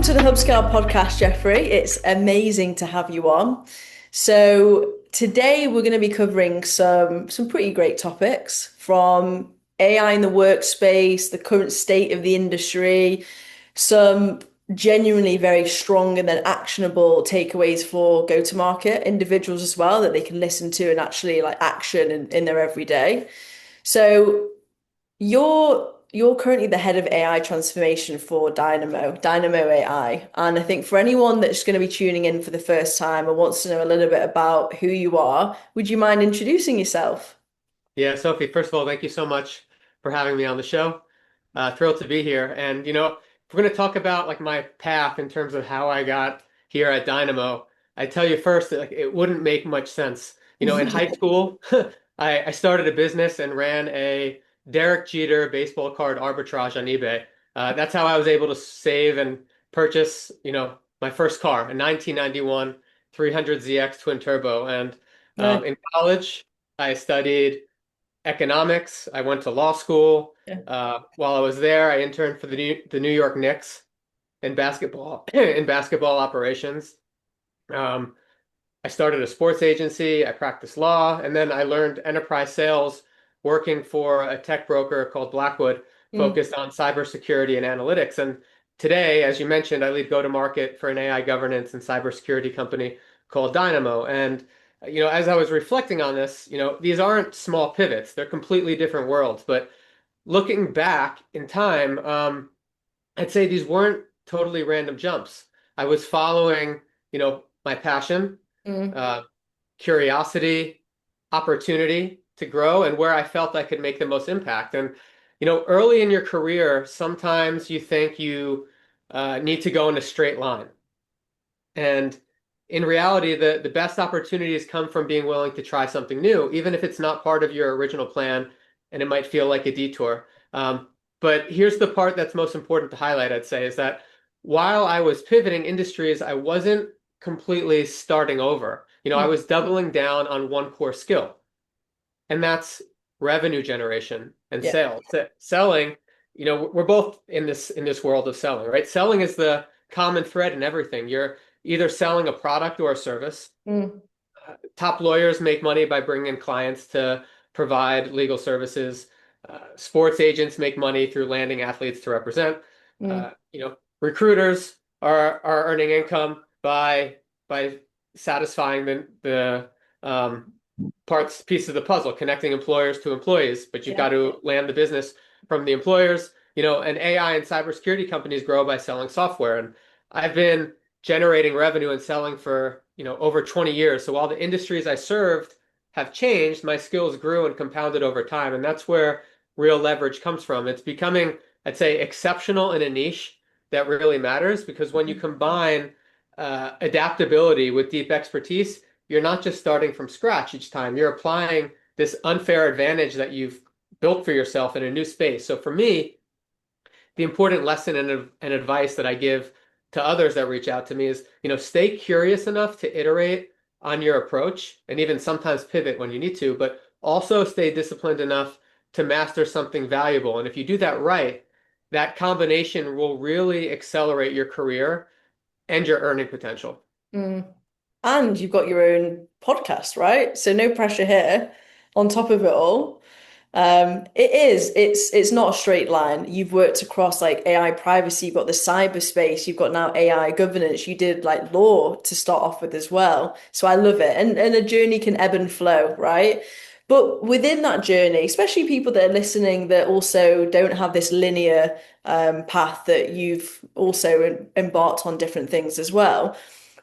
Welcome to the Hubscale Podcast, Jeffrey. It's amazing to have you on. So today we're going to be covering some pretty great topics from AI in the workspace, the current state of the industry, some genuinely very strong and then actionable takeaways for go-to-market individuals as well that they can listen to and actually like action in their everyday. So you're currently the head of AI transformation for Dynamo AI. And I think for anyone that's going to be tuning in for the first time and wants to know a little bit about who you are, would you mind introducing yourself? Yeah, Sophie, first of all, thank you so much for having me on the show. Thrilled to be here. And, if we're going to talk about like my path in terms of how I got here at Dynamo, I tell you first that like, it wouldn't make much sense. In high school, I started a business and ran a Derek Jeter baseball card arbitrage on eBay. That's how I was able to save and purchase, my first car, a 1991 300ZX twin turbo. And Right. in college, I studied economics. I went to law school. Yeah. While I was there, I interned for the New York Knicks in basketball in basketball operations. Um, I started a sports agency. I practiced law, and then I learned enterprise sales working for a tech broker called Blackwood, Mm. focused on cybersecurity and analytics. And today, as you mentioned, I lead go-to-market for an AI governance and cybersecurity company called Dynamo. And as I was reflecting on this, these aren't small pivots; they're completely different worlds. But looking back in time, I'd say these weren't totally random jumps. I was following, my passion, Mm. uh, curiosity, opportunity to grow, and where I felt I could make the most impact. And, early in your career, sometimes you think you need to go in a straight line. And in reality, the best opportunities come from being willing to try something new, even if it's not part of your original plan and it might feel like a detour. But here's the part that's most important to highlight, I'd say, is that while I was pivoting industries, I wasn't completely starting over. I Mm. was doubling down on one core skill, and that's revenue generation and Yeah. sales. Selling, we're both in this world of selling, right? Selling is the common thread in everything. You're either selling a product or a service. Mm. Top lawyers make money by bringing in clients to provide legal services. Sports agents make money through landing athletes to represent. Mm. Recruiters are earning income by satisfying the piece of the puzzle, connecting employers to employees. But you've Yeah. got to land the business from the employers. And AI and cybersecurity companies grow by selling software. And I've been generating revenue and selling for, over 20 years. So while the industries I served have changed, my skills grew and compounded over time. And that's where real leverage comes from. It's becoming, I'd say, exceptional in a niche that really matters, because when you combine adaptability with deep expertise, you're not just starting from scratch each time. You're applying this unfair advantage that you've built for yourself in a new space. So for me, the important lesson and advice that I give to others that reach out to me is, stay curious enough to iterate on your approach and even sometimes pivot when you need to, but also stay disciplined enough to master something valuable. And if you do that right, that combination will really accelerate your career and your earning potential. Mm. And you've got your own podcast, right? So no pressure here on top of it all. It's not a straight line. You've worked across like AI privacy, you've got the cyberspace, you've got now AI governance, you did like law to start off with as well. So I love it. And a journey can ebb and flow, right? But within that journey, especially people that are listening that also don't have this linear path that you've also embarked on different things as well.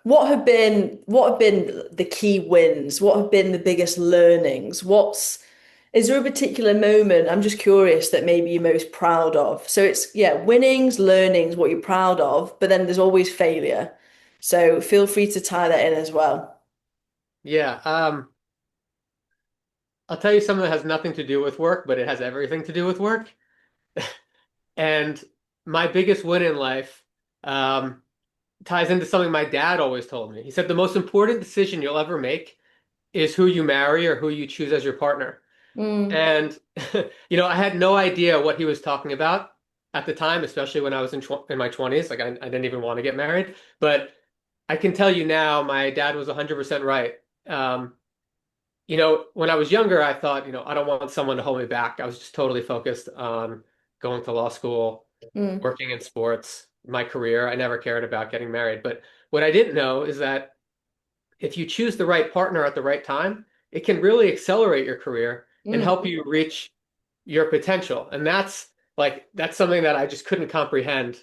What have been the key wins? What have been the biggest learnings? Is there a particular moment, I'm just curious, that maybe you're most proud of? So it's, yeah, winnings, learnings, what you're proud of, but then there's always failure. So feel free to tie that in as well. Yeah, I'll tell you something that has nothing to do with work, but it has everything to do with work. And my biggest win in life ties into something my dad always told me. He said the most important decision you'll ever make is who you marry or who you choose as your partner. Mm. And I had no idea what he was talking about at the time, especially when I was in my 20s. Like I didn't even want to get married, but I can tell you now, my dad was 100% right. Um, when I was younger, I thought, I don't want someone to hold me back. I was just totally focused on going to law school, Mm, working in sports, my career. I never cared about getting married. But what I didn't know is that if you choose the right partner at the right time, it can really accelerate your career and mm. help you reach your potential. And that's something that I just couldn't comprehend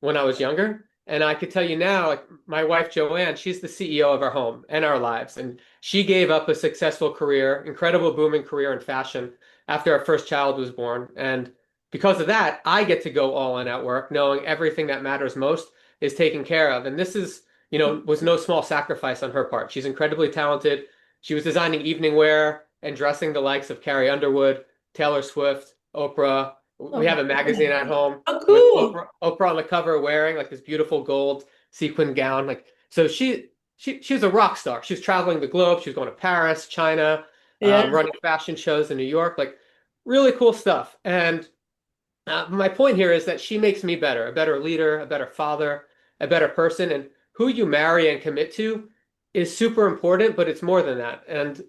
when I was younger. And I could tell you now, like my wife Joanne, she's the CEO of our home and our lives. And she gave up a successful career, incredible booming career in fashion after our first child was born. And because of that, I get to go all in at work, knowing everything that matters most is taken care of. And this was no small sacrifice on her part. She's incredibly talented. She was designing evening wear and dressing the likes of Carrie Underwood, Taylor Swift, Oprah. Oh We my have a magazine goodness. at home Oh, with cool. Oprah on the cover wearing like this beautiful gold sequin gown. Like so she was a rock star. She was traveling the globe. She was going to Paris, China, Yeah. running fashion shows in New York, like really cool stuff. And my point here is that she makes me better, a better leader, a better father, a better person. And who you marry and commit to is super important, but it's more than that. And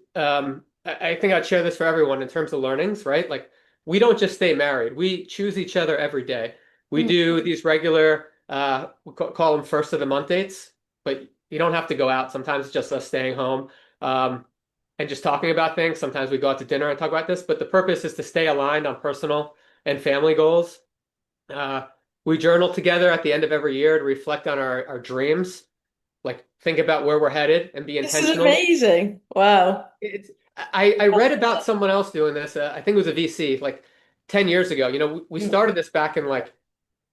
I think I'd share this for everyone in terms of learnings, right? Like we don't just stay married. We choose each other every day. We Mm. do these regular, call them first of the month dates, but you don't have to go out. Sometimes it's just us staying home, and just talking about things. Sometimes we go out to dinner and talk about this, but the purpose is to stay aligned on personal and family goals. Uh, we journal together at the end of every year to reflect on our dreams, like think about where we're headed and be This is intentional. amazing. Wow. It's, I read about someone else doing this. I think it was a VC like 10 years ago. We Mm, started this back in like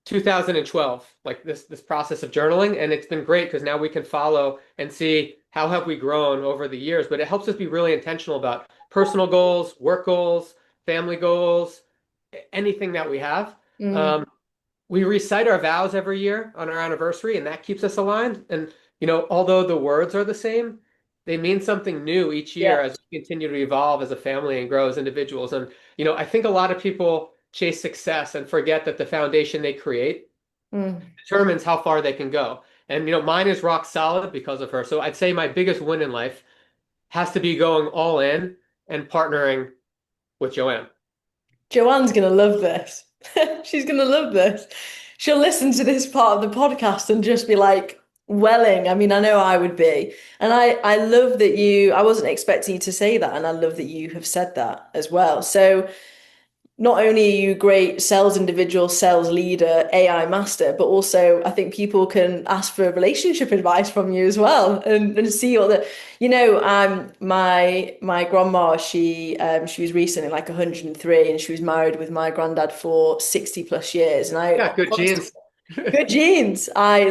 2012, like this process of journaling, and it's been great because now we can follow and see how have we grown over the years. But it helps us be really intentional about personal goals, work goals, family goals, anything that we have. mm. Um, we recite our vows every year on our anniversary, and that keeps us aligned. And although the words are the same, they mean something new each Yeah. year as we continue to evolve as a family and grow as individuals. And I think a lot of people chase success and forget that the foundation they create Mm. determines how far they can go. And mine is rock solid because of her. So I'd say my biggest win in life has to be going all in and partnering with Joanne. Joanne's gonna love this. She's gonna love this. She'll listen to this part of the podcast and just be like welling. I mean, I know I would be. And I love that I wasn't expecting you to say that, and I love that you have said that as well. So not only are you a great sales individual, sales leader, AI master, but also I think people can ask for relationship advice from you as well and see what my grandma, she was recently like 103 and she was married with my granddad for 60 plus years. And I Yeah, good honestly, genes. good genes. I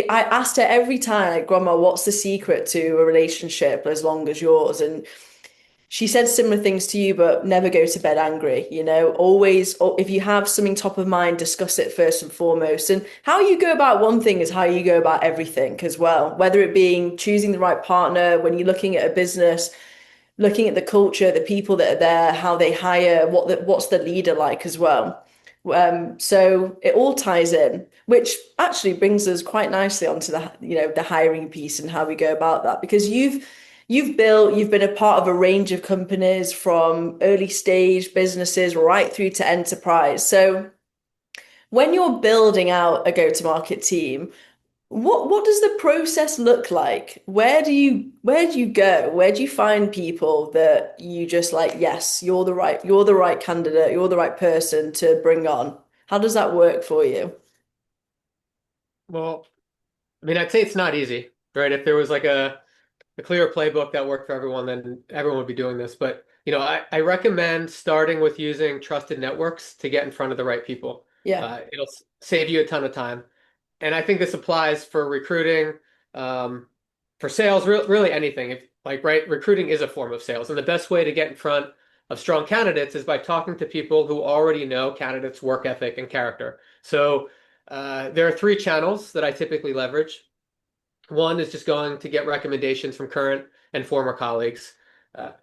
asked her every time, like, Grandma, what's the secret to a relationship as long as yours? And she said similar things to you, but never go to bed angry, always, if you have something top of mind, discuss it first and foremost. And how you go about one thing is how you go about everything as well, whether it being choosing the right partner, when you're looking at a business, looking at the culture, the people that are there, how they hire, what's the leader like as well. So it all ties in, which actually brings us quite nicely onto the hiring piece and how we go about that. Because you've been a part of a range of companies from early stage businesses right through to enterprise. So when you're building out a go-to-market team, what does the process look like? Where do you go? Where do you find people that you just like, yes, you're the right candidate, you're the right person to bring on? How does that work for you? Well, I mean, I'd say it's not easy, right? If there was like a clear playbook that worked for everyone, then everyone would be doing this. But, I recommend starting with using trusted networks to get in front of the right people. Yeah. It'll save you a ton of time. And I think this applies for recruiting, um, for sales, really anything. If like, right, recruiting is a form of sales. And the best way to get in front of strong candidates is by talking to people who already know candidates' work ethic and character. So there are three channels that I typically leverage. One is just going to get recommendations from current and former colleagues.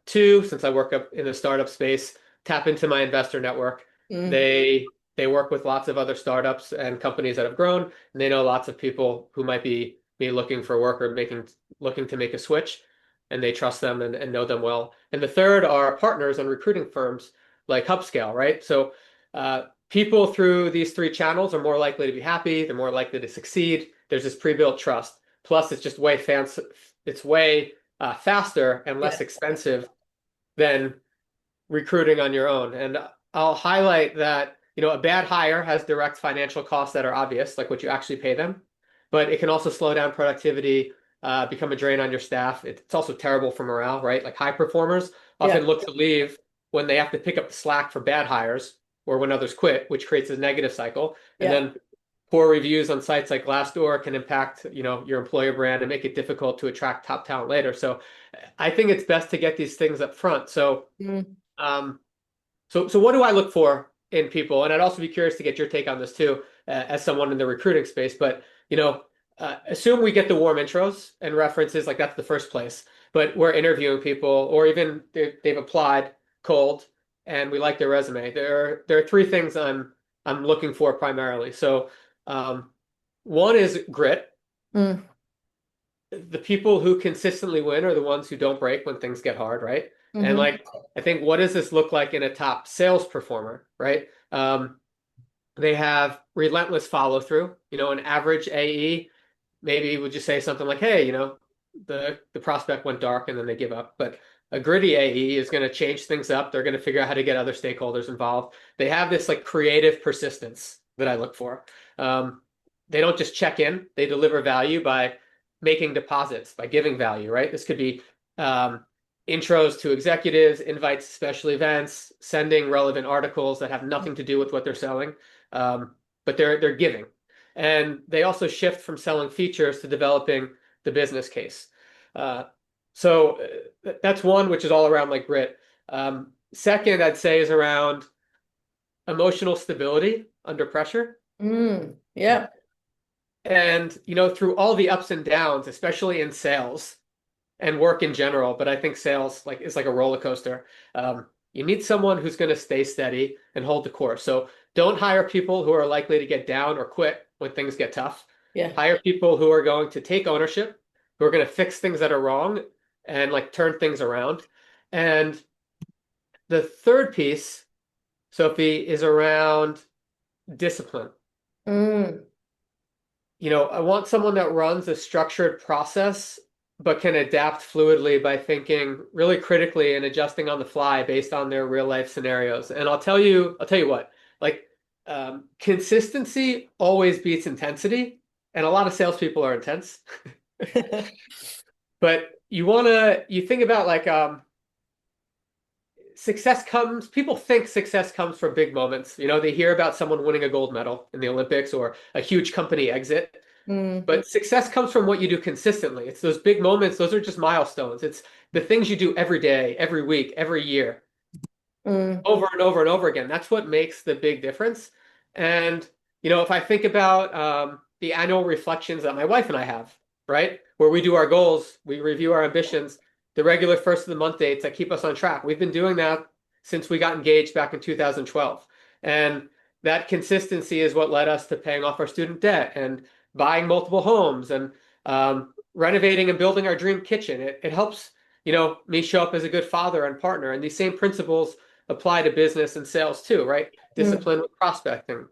Two, since I work up in the startup space, tap into my investor network. Mm. They they work with lots of other startups and companies that have grown, and they know lots of people who might be looking for work or looking to make a switch, and they trust them and know them well. And the third are partners and recruiting firms like Hubscale, right? So people through these three channels are more likely to be happy, they're more likely to succeed. There's this pre-built trust. Plus, it's just way fancy, it's way faster and less Yeah. expensive than recruiting on your own. And I'll highlight that, a bad hire has direct financial costs that are obvious, like what you actually pay them, but it can also slow down productivity, become a drain on your staff. It's also terrible for morale, right? Like high performers Yeah. often look to leave when they have to pick up the slack for bad hires or when others quit, which creates a negative cycle. And Yeah. then poor reviews on sites like Glassdoor can impact, your employer brand and make it difficult to attract top talent later. So I think it's best to get these things up front. So Mm. um, so what do I look for in people? And I'd also be curious to get your take on this too, as someone in the recruiting space. But assume we get the warm intros and references, like that's the first place. But we're interviewing people, or even they've applied cold, and we like their resume. There are three things I'm looking for primarily. So one is grit. Mm. The people who consistently win are the ones who don't break when things get hard, right? And Hmm. like, I think, what does this look like in a top sales performer, right? They have relentless follow through. An average AE maybe would just say something like, "Hey, the prospect went dark," and then they give up. But a gritty AE is going to change things up. They're going to figure out how to get other stakeholders involved. They have this like creative persistence that I look for. They don't just check in; they deliver value by making deposits, by giving value, right? This could be intros to executives, invites to special events, sending relevant articles that have nothing to do with what they're selling, but they're giving. And they also shift from selling features to developing the business case. Uh, so that's one, which is all around like grit. Second, I'd say is around emotional stability under pressure. Mm. Yeah. And, through all the ups and downs, especially in sales and work in general, but I think sales like is like a roller coaster. You need someone who's going to stay steady and hold the course. So don't hire people who are likely to get down or quit when things get tough. Yeah. Hire people who are going to take ownership, who are going to fix things that are wrong and like turn things around. And the third piece, Sophie, is around discipline. Mm. I want someone that runs a structured process, but can adapt fluidly by thinking really critically and adjusting on the fly based on their real life scenarios. And I'll tell you what, like consistency always beats intensity, and a lot of salespeople are intense. But you think about like people think success comes from big moments. They hear about someone winning a gold medal in the Olympics or a huge company exit. Mm. But success comes from what you do consistently. It's those big moments, those are just milestones. It's the things you do every day, every week, every year, Mm. over and over and over again. That's what makes the big difference. And, if I think about the annual reflections that my wife and I have, right, where we do our goals, we review our ambitions, the regular first of the month dates that keep us on track. We've been doing that since we got engaged back in 2012. And that consistency is what led us to paying off our student debt and buying multiple homes and renovating and building our dream kitchen. It helps, me show up as a good father and partner. And these same principles apply to business and sales too, right? Mm. Discipline with prospecting,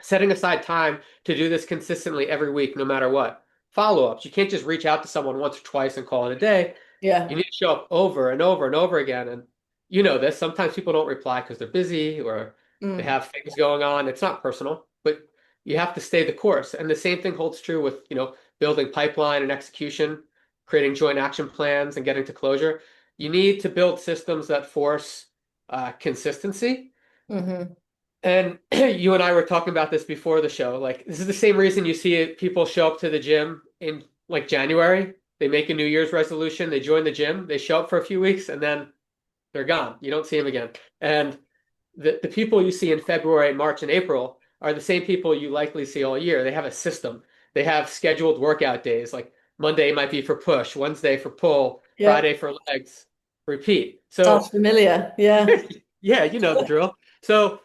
setting aside time to do this consistently every week, no matter what. Follow-ups. You can't just reach out to someone once or twice and call it a day. You Yeah. need to show up over and over and over again. And you know this. Sometimes people don't reply because they're busy or they Mm. have things going on. It's not personal, but you have to stay the course. And the same thing holds true with, building pipeline and execution, creating joint action plans and getting to closure. You need to build systems that force consistency. Hmm. And you and I were talking about this before the show. Like, this is the same reason you see people show up to the gym in like January. They make a New Year's resolution, they join the gym, they show up for a few weeks, and then they're gone. You don't see them again. And the people you see in February, March, and April are the same people you likely see all year. They have a system. They have scheduled workout days. Like Monday might be for push, Wednesday for pull, Yeah. Friday for legs, repeat. Sounds So familiar. Yeah. yeah, you know the drill. So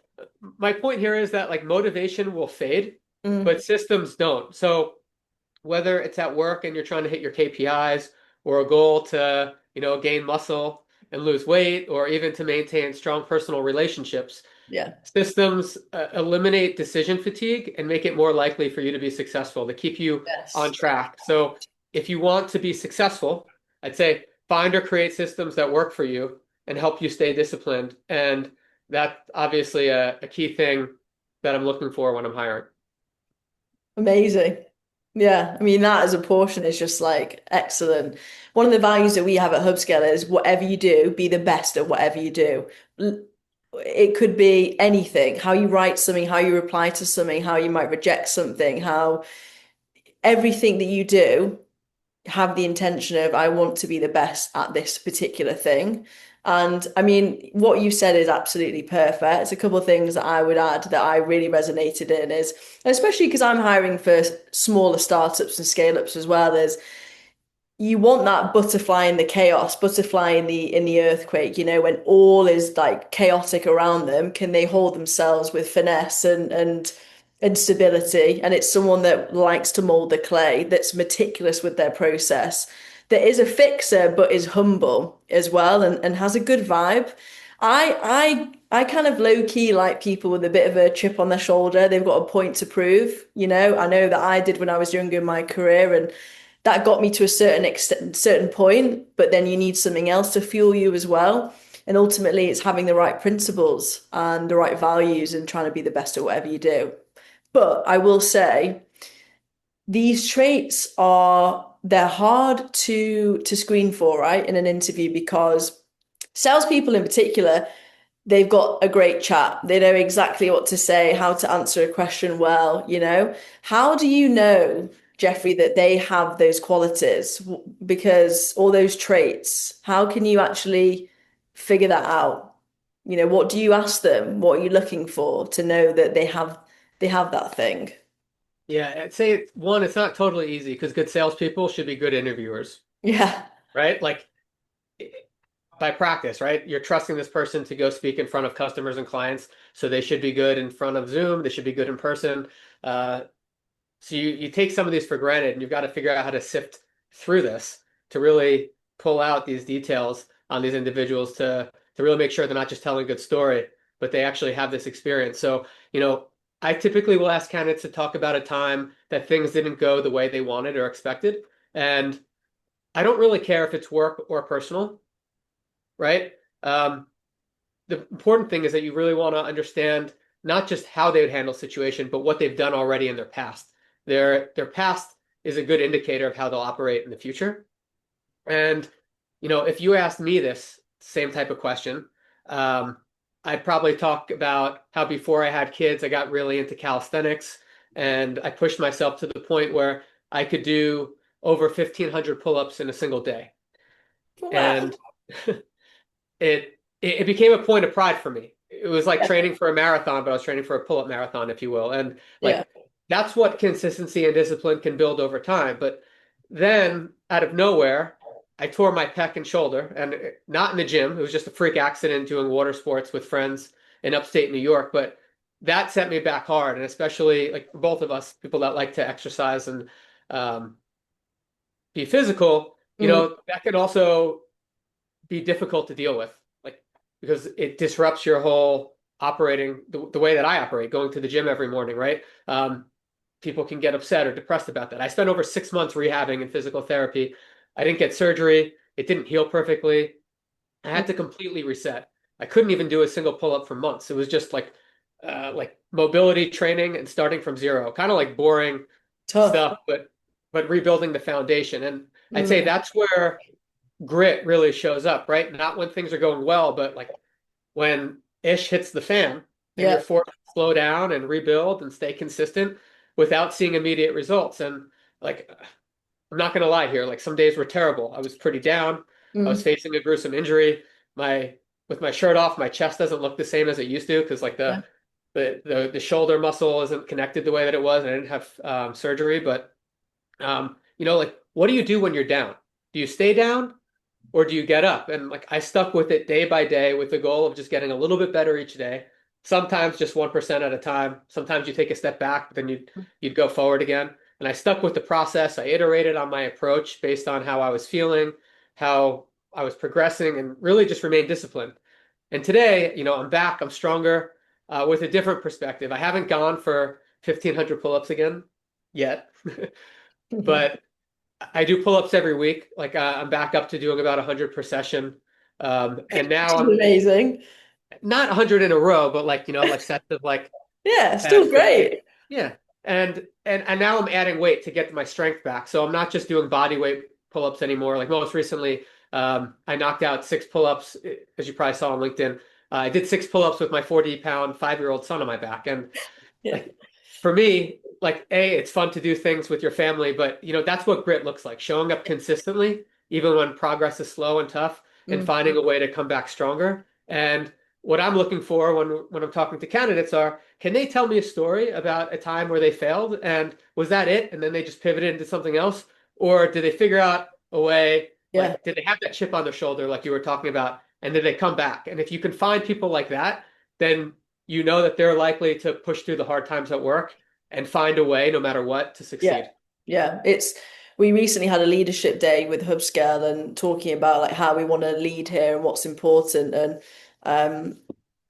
my point here is that like motivation will fade, Mm, but systems don't. So whether it's at work and you're trying to hit your KPIs or a goal to, gain muscle and lose weight, or even to maintain strong personal relationships, yeah. systems eliminate decision fatigue and make it more likely for you to be successful, to keep you on Yes. track. So if you want to be successful, I'd say find or create systems that work for you and help you stay disciplined. And that's obviously a key thing that I'm looking for when I'm hiring. Amazing. Yeah, I mean that as a portion is just like excellent. One of the values that we have at Hubscale is whatever you do, be the best at whatever you do. It could be anything, how you write something, how you reply to something, how you might reject something, how everything that you do have the intention of I want to be the best at this particular thing. And I mean, what you said is absolutely perfect. A couple of things that I would add that I really resonated in is, especially because I'm hiring for smaller startups and scale-ups as well, is you want that butterfly in the chaos, butterfly in the earthquake, when all is like chaotic around them, can they hold themselves with finesse and stability? And it's someone that likes to mold the clay, that's meticulous with their process, that is a fixer but is humble as well and has a good vibe. I kind of low key like people with a bit of a chip on their shoulder. They've got a point to prove, I know that I did when I was younger in my career, and that got me to a certain extent, certain point, but then you need something else to fuel you as well. And ultimately, it's having the right principles and the right values and trying to be the best at whatever you do. But I will say these traits they're hard to screen for, right, in an interview because salespeople in particular, they've got a great chat. They know exactly what to say, how to answer a question well. How do you know, Jeffrey, that they have those qualities? Because all those traits, how can you actually figure that out? What do you ask them? What are you looking for to know that they have that thing? Yeah, I'd say one, it's not totally easy because good salespeople should be good interviewers, Yeah. right? Like by practice, right? You're trusting this person to go speak in front of customers and clients, so they should be good in front of Zoom. They should be good in person. Uh, so you take some of these for granted, and you've got to figure out how to sift through this to really pull out these details on these individuals to really make sure they're not just telling a good story, but they actually have this experience. So, I typically will ask candidates to talk about a time that things didn't go the way they wanted or expected. And I don't really care if it's work or personal, right? Um, the important thing is that you really want to understand not just how they would handle a situation, but what they've done already in their past. Their past is a good indicator of how they'll operate in the future. And if you asked me this same type of question, um, I'd probably talk about how before I had kids, I got really into calisthenics, and I pushed myself to the point where I could do over 1,500 pull-ups in a single day. Wow. And it became a point of pride for me. It was like training for a marathon, but I was training for a pull-up marathon, if you will. And Yeah. like that's what consistency and discipline can build over time. But then out of nowhere, I tore my pec and shoulder, and not in the gym. It was just a freak accident doing water sports with friends in upstate New York. But that set me back hard, and especially like for both of us, people that like to exercise and um, be physical, Mm, that could also be difficult to deal with, like because it disrupts your whole operating the way that I operate, going to the gym every morning, right? People can get upset or depressed about that. I spent over 6 months rehabbing and physical therapy. I didn't get surgery. It didn't heal perfectly. I had to mm. completely reset. I couldn't even do a single pull-up for months. It was just like mobility training and starting from zero, kind of like boring Tough. stuff, but rebuilding the foundation. And I'd say Mm, that's where grit really shows up, right? Not when things are going well, but like when ish hits the fan and you're yeah. forced to slow down and rebuild and stay consistent without seeing immediate results. And like, I'm not going to lie here, like some days were terrible. I was pretty down. I was Mm, facing a gruesome injury. My with my shirt off, my chest doesn't look the same as it used to because like yeah. the shoulder muscle isn't connected the way that it was. And I didn't have surgery, but like what do you do when you're down? Do you stay down? Or do you get up? And like I stuck with it day by day with the goal of just getting a little bit better each day. sometimes just 1% at a time. Sometimes you take a step back, but then you'd go forward again. And I stuck with the process. I iterated on my approach based on how I was feeling, how I was progressing, and really just remained disciplined. And today, I'm back, I'm stronger, with a different perspective. I haven't gone for 1,500 pull-ups again yet, but I do pull-ups every week. Like I'm back up to doing about 100 per session. And now Which is I'm amazing. not 100 in a row, but like sets of like Yeah, 10, still 15. great. Yeah. And now I'm adding weight to get my strength back. So I'm not just doing body weight pull-ups anymore. Like most recently, I knocked out 6 pull-ups, as you probably saw on LinkedIn. I did 6 pull-ups with my 40-pound 5-year-old son on my back. And Yeah. like for me, like it's fun to do things with your family, but that's what grit looks like. Showing up consistently, even when progress is slow and tough, and Mm, finding a way to come back stronger. And what I'm looking for when I'm talking to candidates are, can they tell me a story about a time where they failed and was that it? And then they just pivoted into something else? Or did they figure out a way, yeah. like, did they have that chip on their shoulder, like you were talking about, and did they come back? And if you can find people like that, then you know that they're likely to push through the hard times at work and find a way, no matter what, to Yeah. succeed. Yeah. We recently had a leadership day with Hubscale and talking about like how we want to lead here and what's important. And um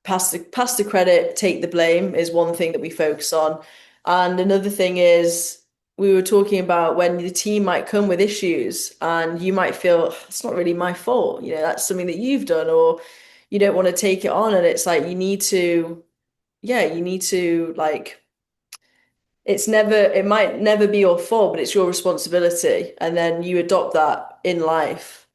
pass the credit, take the blame is one thing that we focus on. And another thing is we were talking about when the team might come with issues and you might feel it's not really my fault. That's something that you've done, or you don't want to take it on. And it's like you need to like it might never be your fault, but it's your responsibility. And then you adopt that in life.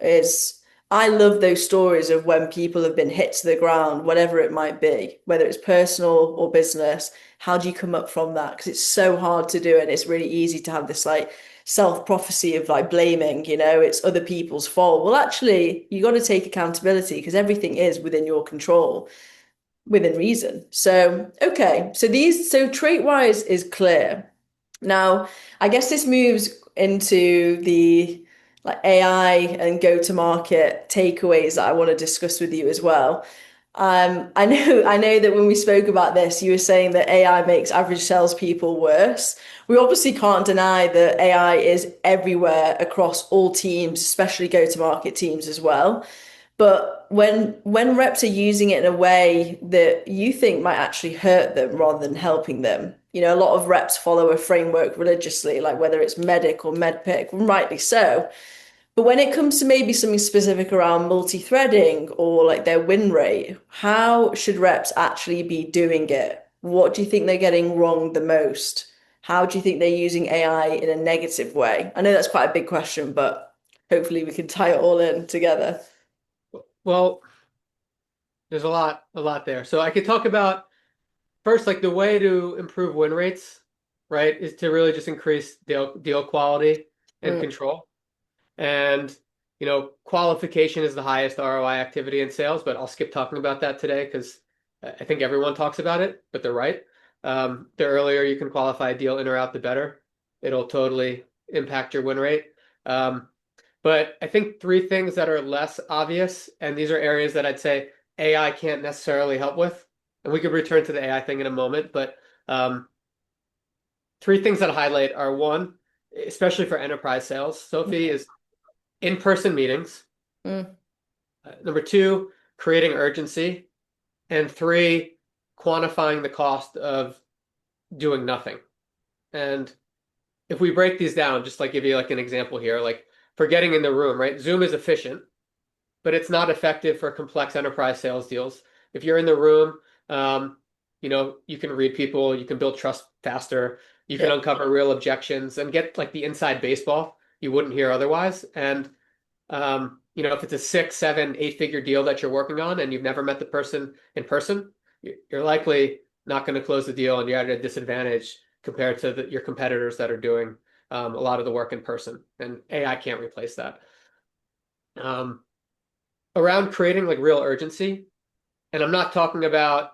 I love those stories of when people have been hit to the ground, whatever it might be, whether it's personal or business. How do you come up from that? Because it's so hard to do, and it's really easy to have this like self-prophecy of like blaming, it's other people's fault. Well, actually, you got to take accountability because everything is within your control within reason. So, okay. So trait-wise is clear. Now, I guess this moves into the like AI and go-to-market takeaways that I want to discuss with you as well. I know that when we spoke about this, you were saying that AI makes average salespeople worse. We obviously can't deny that AI is everywhere across all teams, especially go-to-market teams as well. But when reps are using it in a way that you think might actually hurt them rather than helping them, a lot of reps follow a framework religiously, like whether it's medic or medpic, and rightly so. But when it comes to maybe something specific around multi-threading or like their win rate, how should reps actually be doing it? What do you think they're getting wrong the most? How do you think they're using AI in a negative way? I know that's quite a big question, but hopefully we can tie it all in together. Well, there's a lot there. So I could talk about first, like the way to improve win rates, right, is to really just increase deal quality and Mm, control. And qualification is the highest ROI activity in sales, but I'll skip talking about that today because I think everyone talks about it, but they're right. The earlier you can qualify a deal in or out, the better. It'll totally impact your win rate. Um, but I think three things that are less obvious, and these are areas that I'd say AI can't necessarily help with. And we could return to the AI thing in a moment, but um, three things that I highlight are one, especially for enterprise sales, Sophie, is in-person meetings. mm, Number two, creating urgency. And three, quantifying the cost of doing nothing. And if we break these down, just like give you like an example here, like for getting in the room, right? Zoom is efficient, but it's not effective for complex enterprise sales deals. If you're in the room, you can read people, you can build trust faster, you can yeah. uncover real objections and get like the inside baseball you wouldn't hear otherwise. And if it's a 6, 7, 8-figure deal that you're working on and you've never met the person in person, you're likely not going to close the deal and you're at a disadvantage compared to your competitors that are doing a lot of the work in person. And AI can't replace that. Um, Around creating like real urgency, and I'm not talking about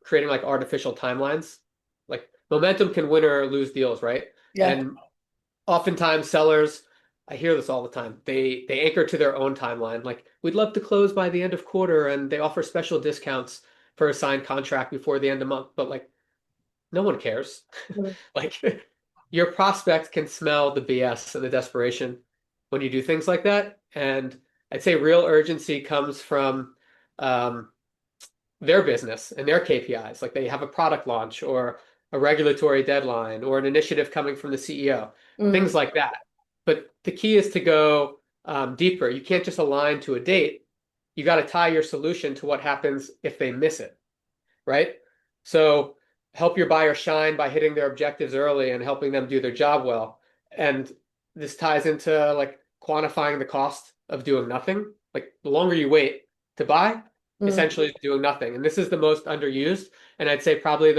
creating like artificial timelines. Like momentum can win or lose deals, right? Yeah. And oftentimes sellers, I hear this all the time. They anchor to their own timeline. Like we'd love to close by the end of quarter, and they offer special discounts. for a signed contract before the end of the month, but like no one cares. Mm. Like your prospect can smell the BS and the desperation when you do things like that. And I'd say real urgency comes from um, their business and their KPIs. Like they have a product launch or a regulatory deadline or an initiative coming from the CEO, Mm. things like that. But the key is to go deeper. You can't just align to a date. You got to tie your solution to what happens if they miss it, right? So help your buyer shine by hitting their objectives early and helping them do their job well. And this ties into like quantifying the cost of doing nothing. Like the longer you wait to buy, Mm. essentially is doing nothing. And this is the most underused, and I'd say probably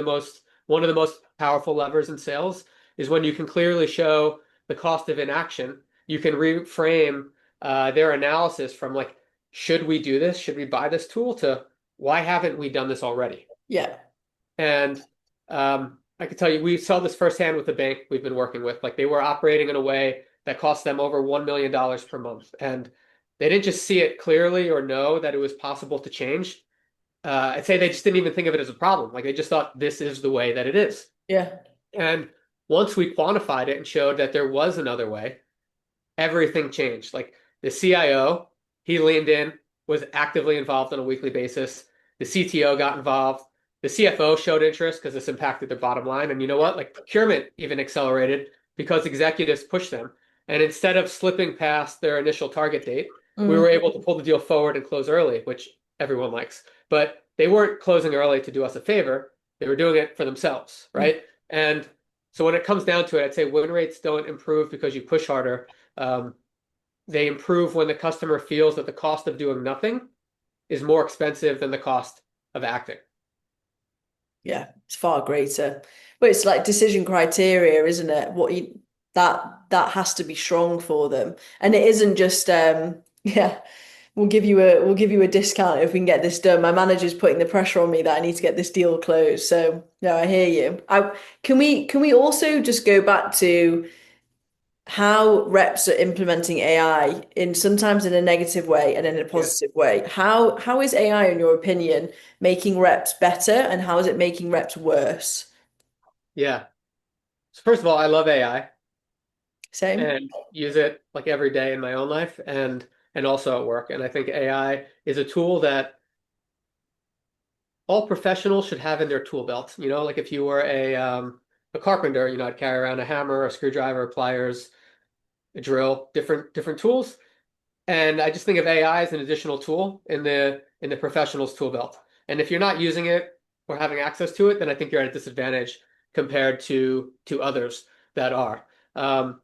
one of the most powerful levers in sales is when you can clearly show the cost of inaction. You can reframe their analysis from like, should we do this? Should we buy this tool? To why haven't we done this already? Yeah. And I can tell you, we saw this firsthand with the bank we've been working with. Like they were operating in a way that cost them over $1 million per month. And they didn't just see it clearly or know that it was possible to change. I'd say they just didn't even think of it as a problem. Like they just thought this is the way that it is. Yeah. And once we quantified it and showed that there was another way, everything changed. Like the CIO, he leaned in, was actively involved on a weekly basis. The CTO got involved. The CFO showed interest because this impacted their bottom line. And you know what? Like procurement even accelerated because executives pushed them. And instead of slipping past their initial target date, we Mm. were able to pull the deal forward and close early, which everyone likes. But they weren't closing early to do us a favor. They were doing it for themselves, Mm. right? And so when it comes down to it, I'd say win rates don't improve because you push harder. Um, they improve when the customer feels that the cost of doing nothing is more expensive than the cost of acting. Yeah, it's far greater. But it's like decision criteria, isn't it? That has to be strong for them. And it isn't just yeah, we'll give you a discount if we can get this done. My manager's putting the pressure on me that I need to get this deal closed. So no, I hear you. Can we also just go back to how reps are implementing AI in sometimes in a negative way and in a Yeah. positive way. How is AI, in your opinion, making reps better and how is it making reps worse? Yeah. So first of all, I love AI Same? and use it like every day in my own life and also at work. And I think AI is a tool that all professionals should have in their tool belt. You know, like if you were a carpenter, you know, I'd carry around a hammer, a screwdriver, pliers, a drill, different tools. And I just think of AI as an additional tool in the professional's tool belt. And if you're not using it or having access to it, then I think you're at a disadvantage compared to others that are. Um,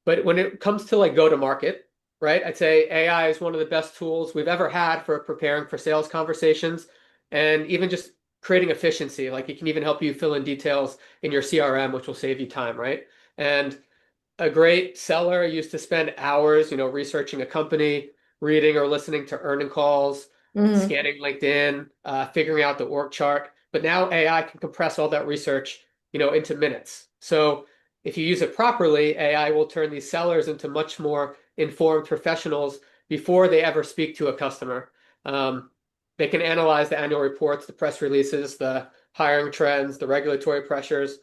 but when it comes to like go to market, right? I'd say AI is one of the best tools we've ever had for preparing for sales conversations and even just creating efficiency. Like it can even help you fill in details in your CRM, which will save you time, right? And a great seller used to spend hours, you know, researching a company, reading or listening to earning calls, Hmm. scanning LinkedIn, figuring out the org chart. But now AI can compress all that research, you know, into minutes. So if you use it properly, AI will turn these sellers into much more informed professionals before they ever speak to a customer. Um, they can analyze the annual reports, the press releases, the hiring trends, the regulatory pressures,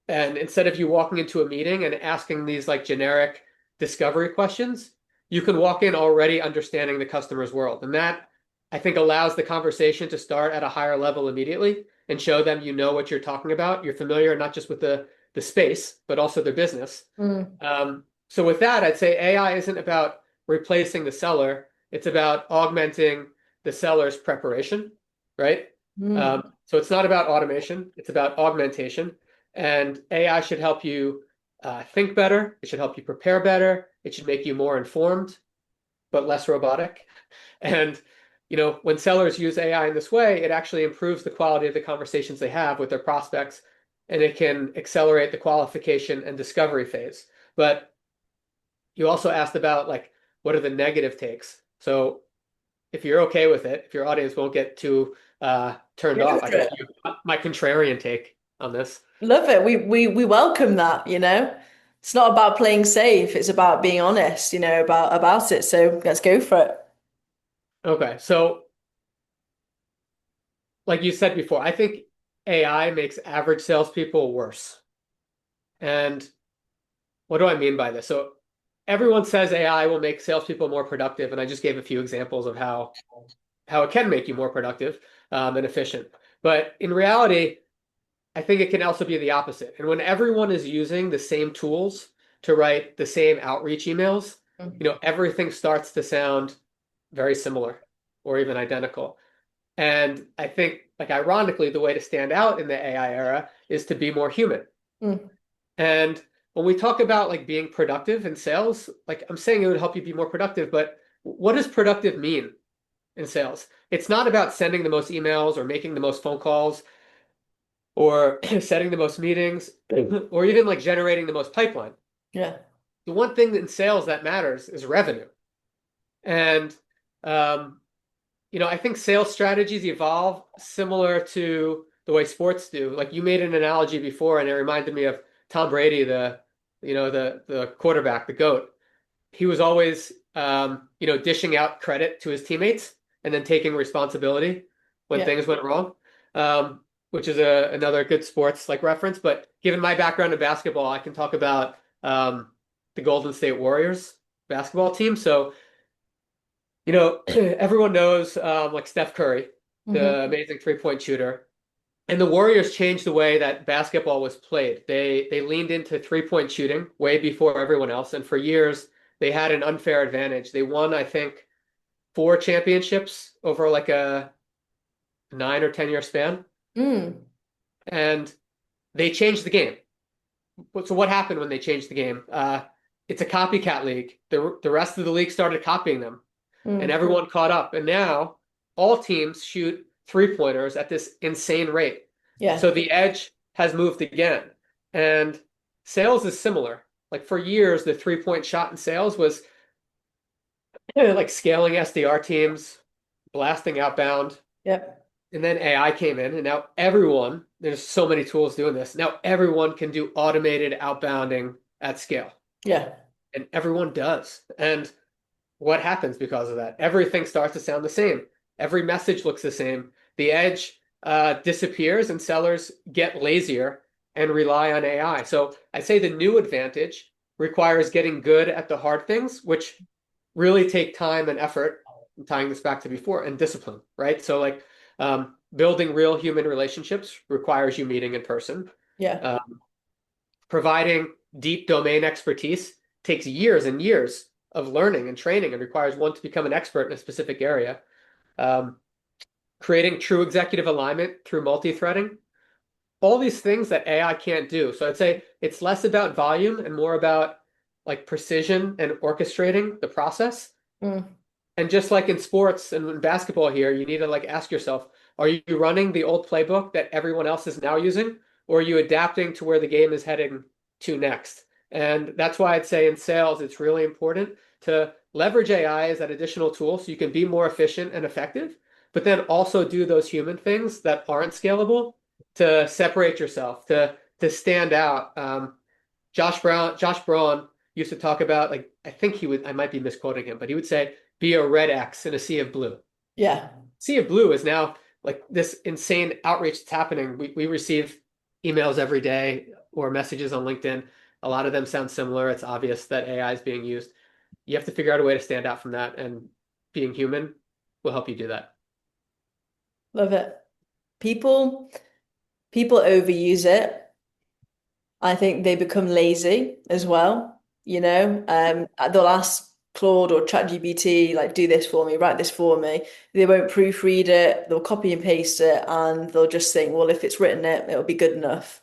and instead of you walking into a meeting and asking these like generic discovery questions, you can walk in already understanding the customer's world. And that I think allows the conversation to start at a higher level immediately and show them you know what you're talking about. You're familiar not just with the space, but also their business. Mm. So with that, I'd say AI isn't about replacing the seller. It's about augmenting the seller's preparation, right? Mm. So it's not about automation. It's about augmentation. And AI should help you think better. It should help you prepare better. It should make you more informed, but less robotic. And you know, when sellers use AI in this way, it actually improves the quality of the conversations they have with their prospects, and it can accelerate the qualification and discovery phase. But you also asked about like what are the negative takes. So if you're okay with it, if your audience won't get too turned Go off, I for can it. give you my contrarian take on this. Love it. We welcome that, you know. It's not about playing safe, it's about being honest, you know, about it. So let's go for it. Okay, so like you said before, I think AI makes average salespeople worse. And what do I mean by this? So everyone says AI will make salespeople more productive, and I just gave a few examples of how it can make you more productive and efficient. But in reality, I think it can also be the opposite. And when everyone is using the same tools to write the same outreach emails, everything starts to sound very similar or even identical. And I think, like, ironically, the way to stand out in the AI era is to be more human. Mm, And when we talk about like being productive in sales, like I'm saying it would help you be more productive, but what does productive mean in sales? It's not about sending the most emails or making the most phone calls or setting the most meetings or even like generating the most pipeline. yeah. The one thing in sales that matters is revenue. And um, I think sales strategies evolve similar to the way sports do. Like you made an analogy before, and it reminded me of Tom Brady, the quarterback, the GOAT. He was always dishing out credit to his teammates and then taking responsibility when Yeah. things went wrong. Which is another good sports like reference. But given my background in basketball, I can talk about the Golden State Warriors basketball team. So everyone knows like Steph Curry, Hmm. the amazing three-point shooter. And the Warriors changed the way that basketball was played. They leaned into three-point shooting way before everyone else. And for years, they had an unfair advantage. They won, I think, 4 championships over like a 9 or 10 year span. Mm, And they changed the game. So what happened when they changed the game? It's a copycat league. The rest of the league started copying them, and mm, everyone caught up. And now all teams shoot three-pointers at this insane rate. yeah. So the edge has moved again. And sales is similar. Like for years, the three-point shot in sales was like scaling SDR teams, blasting outbound. Yep. And then AI came in, and now there's so many tools doing this. Now everyone can do automated outbounding at scale, Yeah. and everyone does. And what happens because of that? Everything starts to sound the same. Every message looks the same. The edge disappears, and sellers get lazier and rely on AI. So I'd say the new advantage requires getting good at the hard things, which really take time and effort. I'm tying this back to before, and discipline, right? So like building real human relationships requires you meeting in person. Yeah. Um, Providing deep domain expertise takes years and years of learning and training and requires one to become an expert in a specific area. Um, Creating true executive alignment through multi-threading, all these things that AI can't do. So I'd say it's less about volume and more about like precision and orchestrating the process. Mm, And just like in sports and in basketball here, you need to like ask yourself, are you running the old playbook that everyone else is now using, or are you adapting to where the game is heading to next? And that's why I'd say in sales, it's really important to leverage AI as that additional tool so you can be more efficient and effective, but then also do those human things that aren't scalable to separate yourself, to stand out. Josh Braun used to talk about like I think I might be misquoting him, but he would say, "Be a red X in a sea of blue." yeah. Sea of blue is now like this insane outreach that's happening. We receive emails every day or messages on LinkedIn. A lot of them sound similar. It's obvious that AI is being used. You have to figure out a way to stand out from that, and being human will help you do that. Love it. People people overuse it. I think they become lazy as well. They'll ask Claude or ChatGPT, like, do this for me, write this for me. They won't proofread it, they'll copy and paste it, and they'll just think, well, if it's written it, it'll be good enough.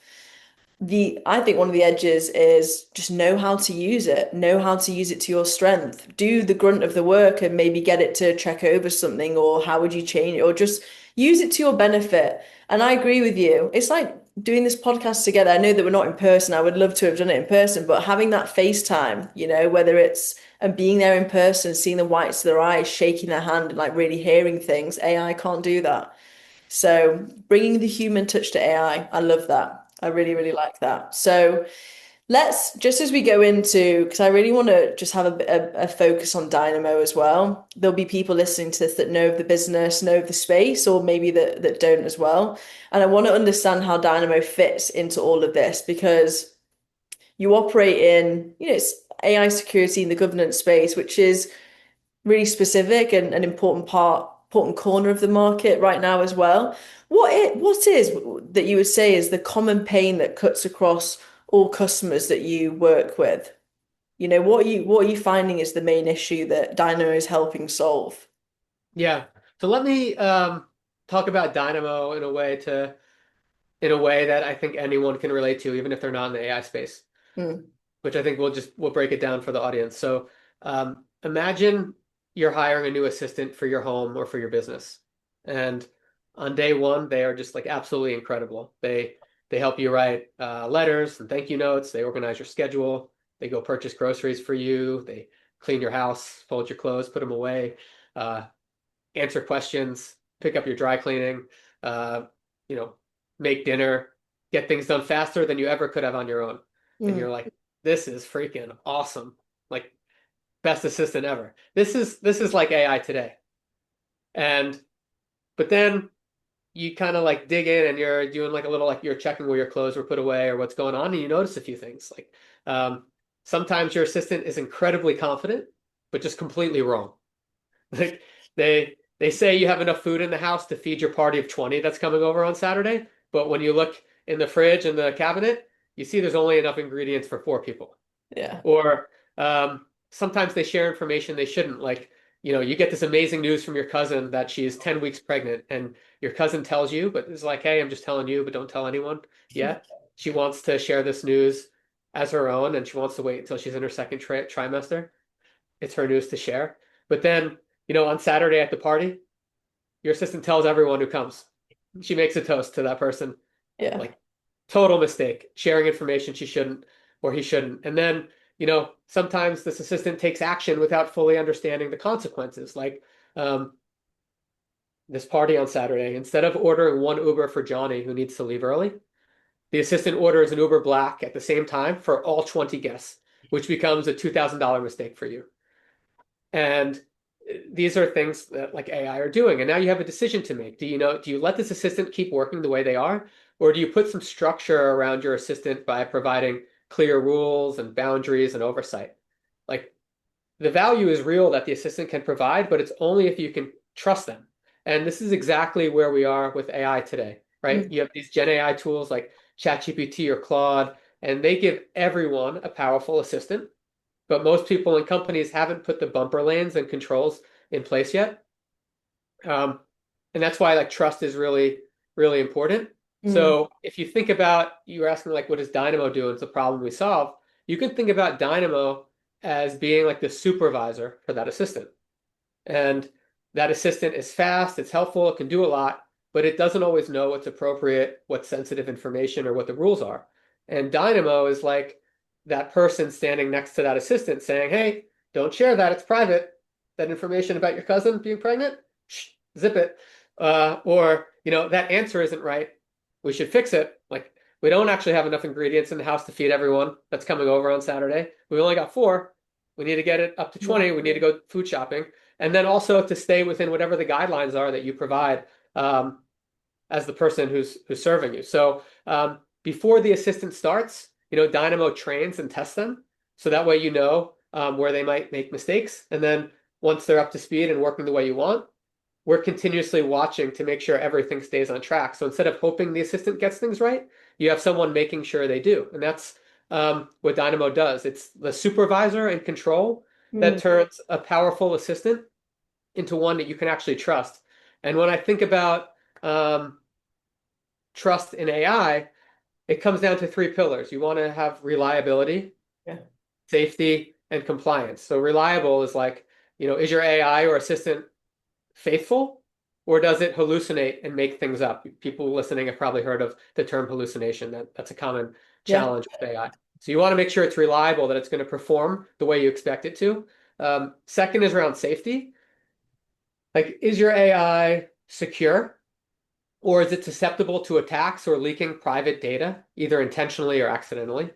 I think one of the edges is just know how to use it, know how to use it to your strength. Do the grunt of the work and maybe get it to check over something, or how would you change it, or just use it to your benefit. And I agree with you. It's like doing this podcast together. I know that we're not in person. I would love to have done it in person, but having that FaceTime, whether it's and being there in person, seeing the whites of their eyes, shaking their hand, and like really hearing things, AI can't do that. So bringing the human touch to AI, I love that. I really, really like that. So Let's just as we go into, because I really want to just have a focus on Dynamo as well. There'll be people listening to this that know of the business, know of the space, or maybe that don't as well. And I want to understand how Dynamo fits into all of this because you operate in, it's AI security in the governance space, which is really specific and an important corner of the market right now as well. What is that you would say is the common pain that cuts across all customers that you work with? What are you finding is the main issue that Dynamo is helping solve? Yeah. So let me talk about Dynamo in a way that I think anyone can relate to, even if they're not in the AI space, Mm, which I think we'll break it down for the audience. So imagine you're hiring a new assistant for your home or for your business. And on day one, they are just like absolutely incredible. They help you write letters and thank you notes. They organize your schedule. They go purchase groceries for you. They clean your house, fold your clothes, put them away, uh, answer questions, pick up your dry cleaning, uh, you know, make dinner, get things done faster than you ever could have on your own. And you're mm, like, this is freaking awesome. Like best assistant ever. This is like AI today. And but then you kind of like dig in and you're doing like a little like you're checking where your clothes were put away or what's going on, and you notice a few things. Like um, sometimes your assistant is incredibly confident, but just completely wrong. Like they say you have enough food in the house to feed your party of 20 that's coming over on Saturday, but when you look in the fridge and the cabinet, you see there's only enough ingredients for 4 people. yeah. Or sometimes they share information they shouldn't. Like, you get this amazing news from your cousin that she's 10 weeks pregnant, and your cousin tells you, but it's like, hey, I'm just telling you, but don't tell anyone yet. She wants to share this news as her own, and she wants to wait until she's in her second trimester. It's her news to share. But then, on Saturday at the party, your assistant tells everyone who comes. She makes a toast to that person. Yeah. Like, total mistake, sharing information she shouldn't or he shouldn't. And then, sometimes this assistant takes action without fully understanding the consequences. Like um, this party on Saturday, instead of ordering one Uber for Johnny who needs to leave early, the assistant orders an Uber Black at the same time for all 20 guests, which becomes a $2,000 mistake for you. And these are things that like AI are doing. And now you have a decision to make. Do you let this assistant keep working the way they are? Or do you put some structure around your assistant by providing clear rules and boundaries and oversight? Like the value is real that the assistant can provide, but it's only if you can trust them. And this is exactly where we are with AI today, right? Mm, You have these Gen AI tools like ChatGPT or Claude, and they give everyone a powerful assistant, but most people and companies haven't put the bumper lanes and controls in place yet. Um, and that's why like trust is really, really important. mm, So if you think about, you were asking like, what does Dynamo do? It's a problem we solve. You can think about Dynamo as being like the supervisor for that assistant. And that assistant is fast, it's helpful, it can do a lot, but it doesn't always know what's appropriate, what's sensitive information, or what the rules are. And Dynamo is like that person standing next to that assistant saying, hey, don't share that, it's private. That information about your cousin being pregnant, shh, zip it. Or, that answer isn't right. We should fix it. Like, we don't actually have enough ingredients in the house to feed everyone that's coming over on Saturday. We only got 4. We need to get it up to yeah. 20. We need to go food shopping. And then also to stay within whatever the guidelines are that you provide as the person who's serving you. So before the assistant starts, Dynamo trains and tests them. So that way where they might make mistakes. And then once they're up to speed and working the way you want, we're continuously watching to make sure everything stays on track. So instead of hoping the assistant gets things right, you have someone making sure they do. And that's what Dynamo does. It's the supervisor and control that Mm, turns a powerful assistant into one that you can actually trust. And when I think about um, trust in AI, it comes down to 3 pillars. You want to have reliability, yeah. safety, and compliance. So reliable is like, is your AI or assistant faithful, or does it hallucinate and make things up? People listening have probably heard of the term hallucination. That's a common Yeah. challenge with AI. So you want to make sure it's reliable, that it's going to perform the way you expect it to. Second is around safety. Like, is your AI secure, or is it susceptible to attacks or leaking private data, either intentionally or accidentally?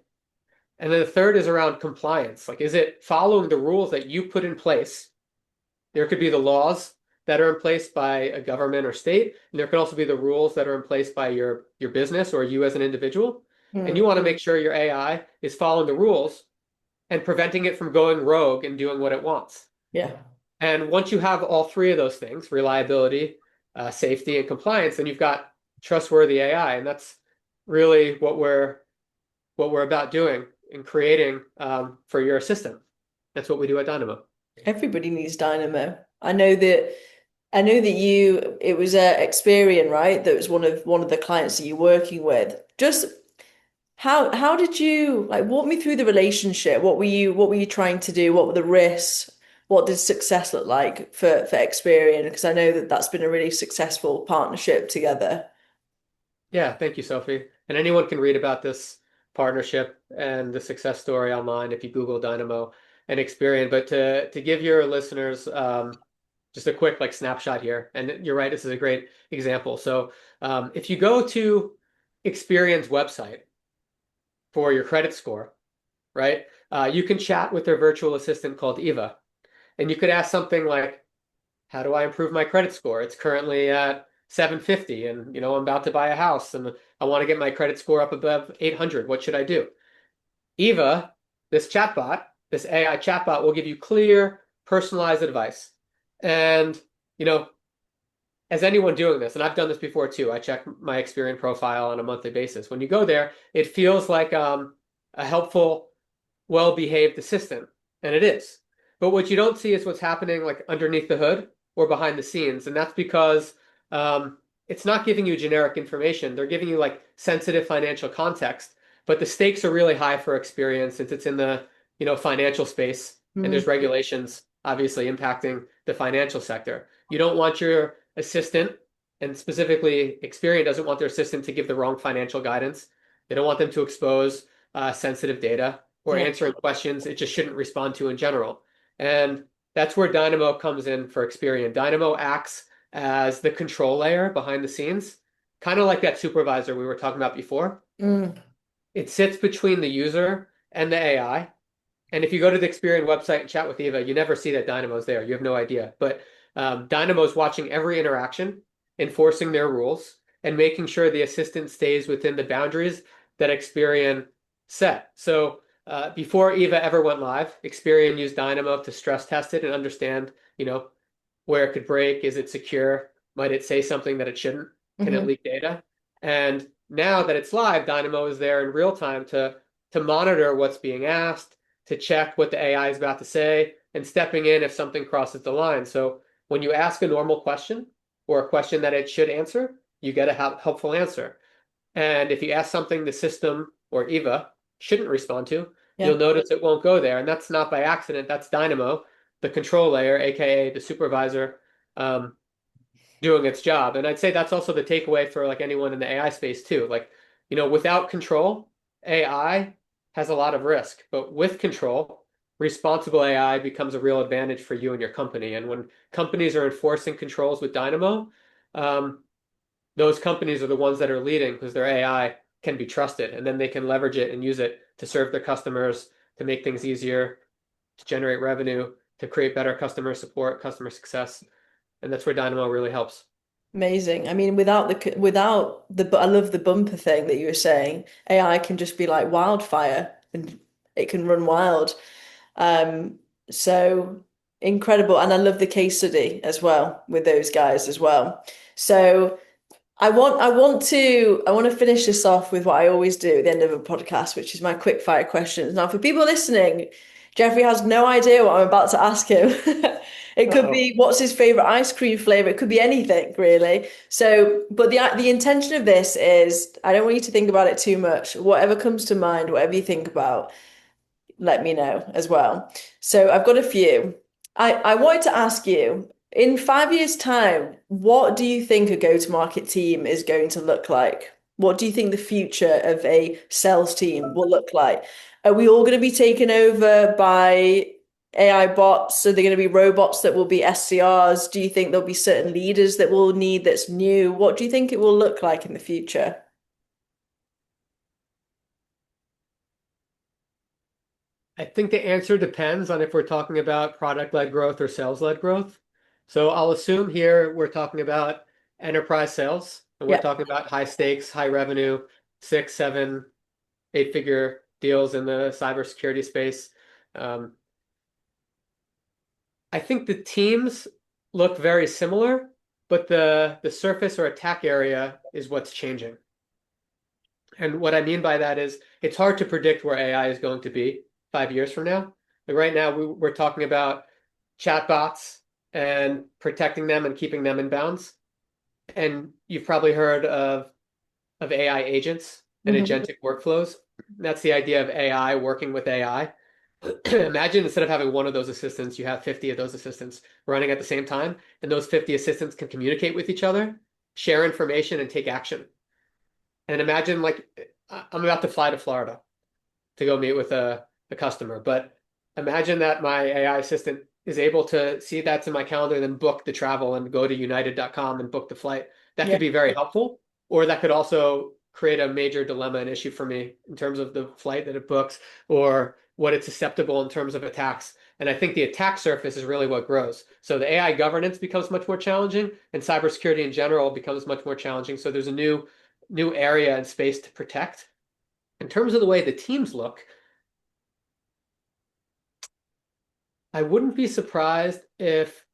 And then the third is around compliance. Like, is it following the rules that you put in place? There could be the laws that are in place by a government or state, and there can also be the rules that are in place by your business or you as an individual. And you Mm, want to make sure your AI is following the rules and preventing it from going rogue and doing what it wants. yeah. And once you have all three of those things, reliability, safety, and compliance, then you've got trustworthy AI. And that's really what we're about doing and creating for your assistant. That's what we do at Dynamo. Everybody needs Dynamo. I know that it was Experian, right? That was one of the clients that you're working with. Just how did you like walk me through the relationship? What were you trying to do? What were the risks? What did success look like for Experian? Because I know that that's been a really successful partnership together. Yeah, thank you, Sophie. And anyone can read about this partnership and the success story online if you Google Dynamo and Experian. But to give your listeners just a quick like snapshot here, and you're right, this is a great example. So if you go to Experian's website for your credit score, right, you can chat with their virtual assistant called Eva, and you could ask something like, how do I improve my credit score? It's currently at 750 and I'm about to buy a house and I want to get my credit score up above 800. What should I do? Eva, this AI chatbot will give you clear, personalized advice. And, you know, as anyone doing this, and I've done this before too, I check my Experian profile on a monthly basis. When you go there, it feels like a helpful, well-behaved assistant, and it is. But what you don't see is what's happening like underneath the hood or behind the scenes, and that's because it's not giving you generic information. They're giving you like sensitive financial context, but the stakes are really high for Experian since it's in the financial space, and Mm, there's regulations obviously impacting the financial sector. You don't want your assistant, and specifically Experian doesn't want their assistant to give the wrong financial guidance. They don't want them to expose sensitive data or yeah. answering questions it just shouldn't respond to in general. And that's where Dynamo comes in for Experian. Dynamo acts as the control layer behind the scenes, kind of like that supervisor we were talking about before. Mm, It sits between the user and the AI. And if you go to the Experian website and chat with Eva, you never see that Dynamo's there. You have no idea. But Dynamo's watching every interaction, enforcing their rules, and making sure the assistant stays within the boundaries that Experian set. So before Eva ever went live, Experian used Dynamo to stress test it and understand, where it could break. Is it secure? Might it say something that it shouldn't? Can it mhm. leak data? And now that it's live, Dynamo is there in real time to monitor what's being asked, to check what the AI is about to say, and stepping in if something crosses the line. So when you ask a normal question or a question that it should answer, you get a helpful answer. And if you ask something the system or Eva shouldn't respond to, you'll Yeah. notice it won't go there. And that's not by accident. That's Dynamo, the control layer, aka the supervisor, um, doing its job. And I'd say that's also the takeaway for like anyone in the AI space too. Like, without control, AI has a lot of risk, but with control, responsible AI becomes a real advantage for you and your company. And when companies are enforcing controls with Dynamo, um, those companies are the ones that are leading because their AI can be trusted, and then they can leverage it and use it to serve their customers, to make things easier, to generate revenue, to create better customer support, customer success. And that's where Dynamo really helps. Amazing. I mean, I love the bumper thing that you were saying. AI can just be like wildfire and it can run wild. Um, so incredible. And I love the case study as well with those guys as well. So I want to finish this off with what I always do at the end of a podcast, which is my quick fire questions. Now, for people listening, Jeffrey has no idea what I'm about to ask him. It could Uh-oh. be what's his favorite ice cream flavor. It could be anything, really. So, but the intention of this is I don't want you to think about it too much. Whatever comes to mind, whatever you think about, let me know as well. So I've got a few. I wanted to ask you, in 5 years' time, what do you think a go-to-market team is going to look like? What do you think the future of a sales team will look like? Are we all going to be taken over by AI bots? Are there going to be robots that will be SCRs? Do you think there'll be certain leaders that we'll need that's new? What do you think it will look like in the future? I think the answer depends on if we're talking about product-led growth or sales-led growth. So I'll assume here we're talking about enterprise sales, and we're Yeah. talking about high stakes, high revenue, six, seven, eight-figure deals in the cybersecurity space. Um, I think the teams look very similar, but the surface or attack area is what's changing. And what I mean by that is it's hard to predict where AI is going to be 5 years from now. Like right now, we're talking about chatbots and protecting them and keeping them in bounds. And you've probably heard of AI agents and Hmm. agentic workflows. That's the idea of AI working with AI. Imagine instead of having one of those assistants, you have 50 of those assistants running at the same time, and those 50 assistants can communicate with each other, share information, and take action. And imagine like I'm about to fly to Florida to go meet with a customer, but imagine that my AI assistant is able to see that's in my calendar, then book the travel and go to united.com and book the flight. That Yeah. could be very helpful, or that could also create a major dilemma and issue for me in terms of the flight that it books or what it's susceptible in terms of attacks. And I think the attack surface is really what grows. So the AI governance becomes much more challenging, and cybersecurity in general becomes much more challenging. So there's a new area and space to protect. In terms of the way the teams look, I wouldn't be surprised if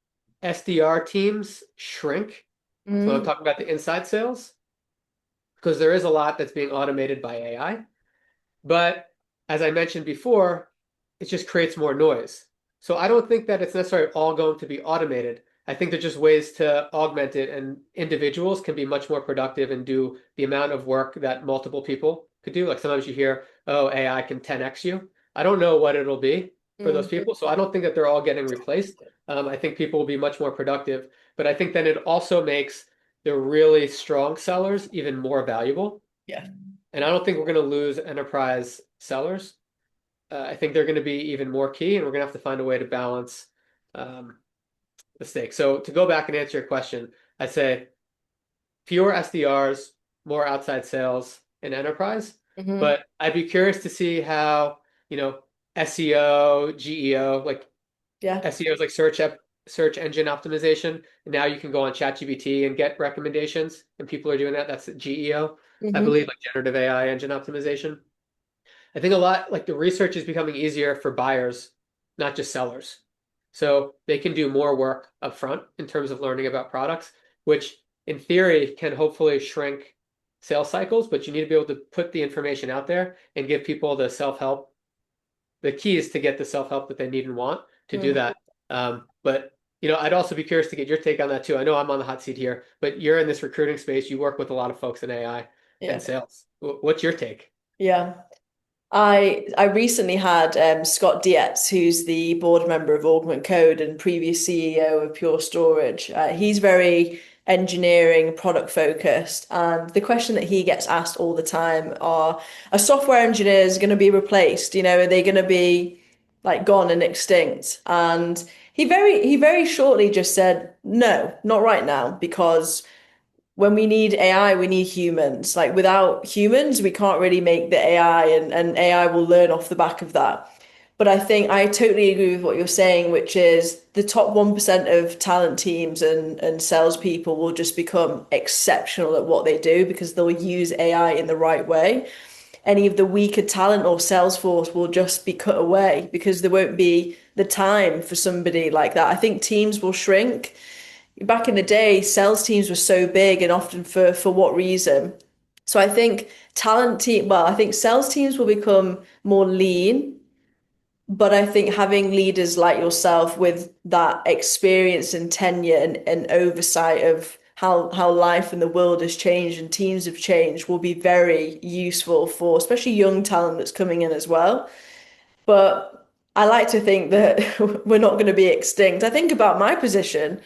SDR teams shrink. So I'm Mm. talking about the inside sales, because there is a lot that's being automated by AI. But as I mentioned before, it just creates more noise. So I don't think that it's necessarily all going to be automated. I think there's just ways to augment it, and individuals can be much more productive and do the amount of work that multiple people could do. Like sometimes you hear, oh, AI can 10x you. I don't know what it'll be for those Mm. people. So I don't think that they're all getting replaced. I think people will be much more productive. But I think then it also makes the really strong sellers even more valuable. Yeah. And I don't think we're going to lose enterprise sellers. I think they're going to be even more key, and we're going to have to find a way to balance um, the stakes. So to go back and answer your question, I'd say fewer SDRs, more outside sales in enterprise. Hmm. But I'd be curious to see how, SEO, GEO, like Yeah. SEO is like search engine optimization. And now you can go on ChatGPT and get recommendations, and people are doing that. That's GEO, I Hmm. believe, like generative AI engine optimization. I think a lot like the research is becoming easier for buyers, not just sellers. So they can do more work up front in terms of learning about products, which in theory can hopefully shrink sales cycles, but you need to be able to put the information out there and give people the self-help. The key is to get the self-help that they need and want to do Mm. that. But I'd also be curious to get your take on that too. I know I'm on the hot seat here, but you're in this recruiting space. You work with a lot of folks in AI and Yeah. sales. What's your take? Yeah. I recently had Scott Dietz, who's the board member of Augment Code and previous CEO of Pure Storage. He's very engineering, product focused, and the question that he gets asked all the time are software engineers going to be replaced? Are they going to be like gone and extinct? And he very shortly just said, no, not right now, because when we need AI, we need humans. Like without humans, we can't really make the AI, and AI will learn off the back of that. But I think I totally agree with what you're saying, which is the top 1% of talent teams and salespeople will just become exceptional at what they do because they'll use AI in the right way. Any of the weaker talent or sales force will just be cut away because there won't be the time for somebody like that. I think teams will shrink. Back in the day, sales teams were so big, and often for what reason? So I think I think sales teams will become more lean, but I think having leaders like yourself with that experience and tenure and oversight of how life and the world has changed and teams have changed will be very useful for especially young talent that's coming in as well. But I like to think that we're not going to be extinct. I think about my position,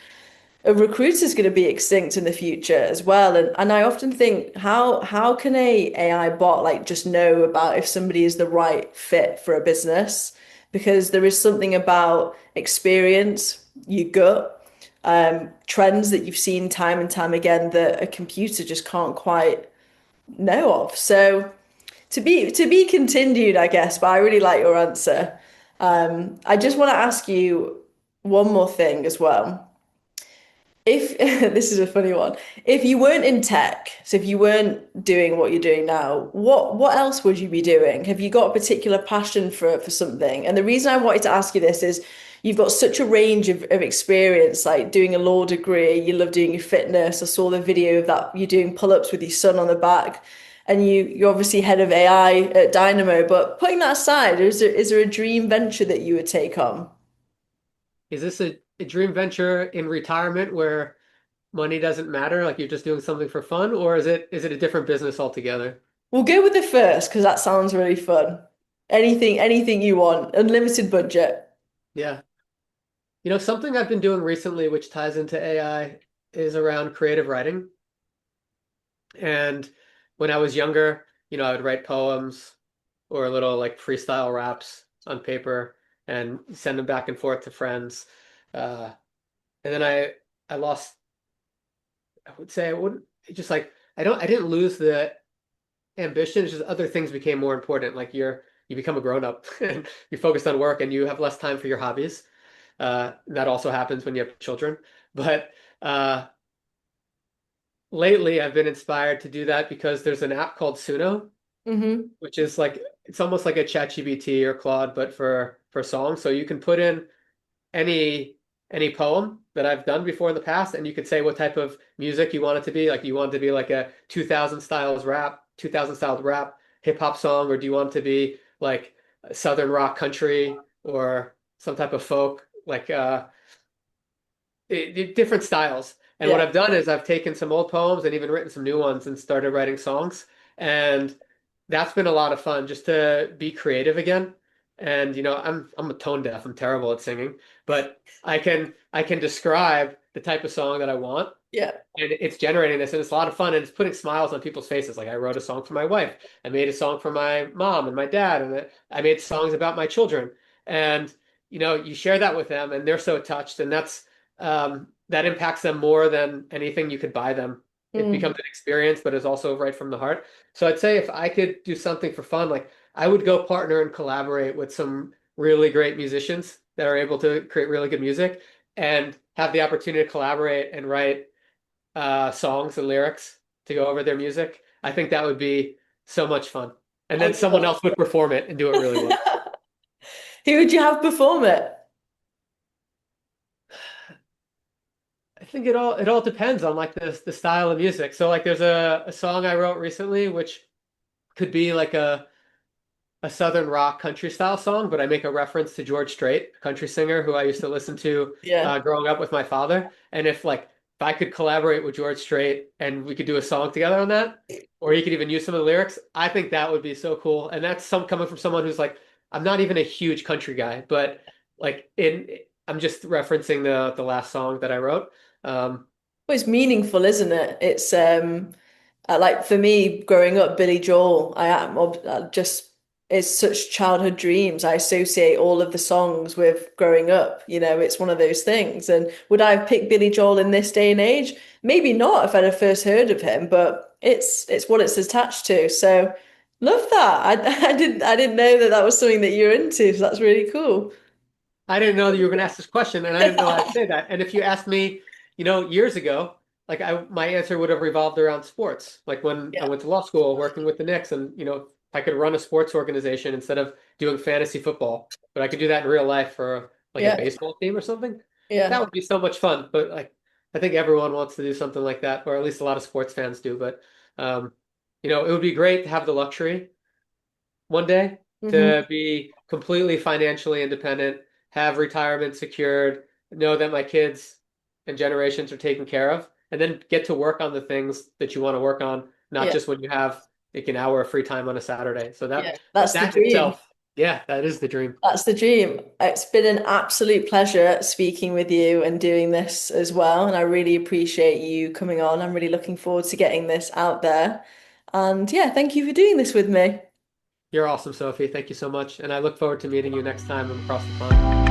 a recruiter's going to be extinct in the future as well. And I often think, how can a AI bot like just know about if somebody is the right fit for a business? Because there is something about experience, your gut, trends that you've seen time and time again that a computer just can't quite know of. So to be continued, I guess, but I really like your answer. I just want to ask you one more thing as well. If this is a funny one, if you weren't in tech, so if you weren't doing what you're doing now, what else would you be doing? Have you got a particular passion for something? And the reason I wanted to ask you this is you've got such a range of experience, like doing a law degree, you love doing your fitness. I saw the video of that you're doing pull-ups with your son on the back, and you're obviously head of AI at Dynamo. But putting that aside, is there a dream venture that you would take on? Is this a dream venture in retirement where money doesn't matter, like you're just doing something for fun, or is it a different business altogether? We'll go with the first because that sounds really fun. Anything you want, unlimited budget. Yeah. Something I've been doing recently, which ties into AI, is around creative writing. And when I was younger, I would write poems or little like freestyle raps on paper and send them back and forth to friends. Uh, and then I lost, I would say I wouldn't just like I didn't lose the ambition. It's just other things became more important. Like you become a grown up and you're focused on work and you have less time for your hobbies. That also happens when you have children. But lately, I've been inspired to do that because there's an app called Suno, Hmm. which is like it's almost like a ChatGPT or Claude, but for songs. So you can put in any any poem that I've done before in the past, and you could say what type of music you want it to be. Like you want it to be like a 2000 styled rap, hip hop song, or do you want it to be like Southern rock country or some type of folk, like different styles. And what Yeah. I've done is I've taken some old poems and even written some new ones and started writing songs. And that's been a lot of fun just to be creative again. And I'm a tone deaf. I'm terrible at singing, but I can describe the type of song that I want. Yeah. And it's generating this, and it's a lot of fun, and it's putting smiles on people's faces. Like I wrote a song for my wife, I made a song for my mom and my dad, and I made songs about my children. And you share that with them, and they're so touched, and that impacts them more than anything you could buy them. It Mm. becomes an experience, but is also right from the heart. So I'd say if I could do something for fun, like I would go partner and collaborate with some really great musicians that are able to create really good music and have the opportunity to collaborate and write songs and lyrics to go over their music. I think that would be so much fun. And I then someone love else would perform it and do it really well. it. Who would you have perform it? I think it all depends on like the style of music. So like there's a song I wrote recently which could be like a Southern rock country style song, but I make a reference to George Strait, a country singer who I used to listen to Yeah. growing up with my father. And if I could collaborate with George Strait and we could do a song together on that, or he could even use some of the lyrics, I think that would be so cool. And that's some coming from someone who's like, I'm not even a huge country guy, but like I'm just referencing the last song that I wrote. Um, Well, it's meaningful, isn't it? It's like for me, growing up, Billy Joel, just it's such childhood dreams. I associate all of the songs with growing up. It's one of those things. And would I have picked Billy Joel in this day and age? Maybe not if I'd have first heard of him, but it's what it's attached to. So love that. I didn't know that was something that you're into. So that's really cool. I didn't know that you were going to ask this question, and I didn't know I'd say that. And if you asked me, years ago, like my answer would have revolved around sports. Like when I Yeah. went to law school, working with the Knicks, and if I could run a sports organization instead of doing fantasy football, but I could do that in real life for like a Yeah. baseball team or something. That Yeah. would be so much fun. But like, I think everyone wants to do something like that, or at least a lot of sports fans do. But um, it would be great to have the luxury one day Hmm. to be completely financially independent, have retirement secured, know that my kids and generations are taken care of, and then get to work on the things that you want to work on, not Yeah. just when you have like an hour of free time on a Saturday. So that Yeah. That's the that dream. itself, yeah, that is the dream. That's the dream. It's been an absolute pleasure speaking with you and doing this as well. And I really appreciate you coming on. I'm really looking forward to getting this out there. And yeah, thank you for doing this with me. You're awesome, Sophie. Thank you so much. And I look forward to meeting you next time I'm across the pond.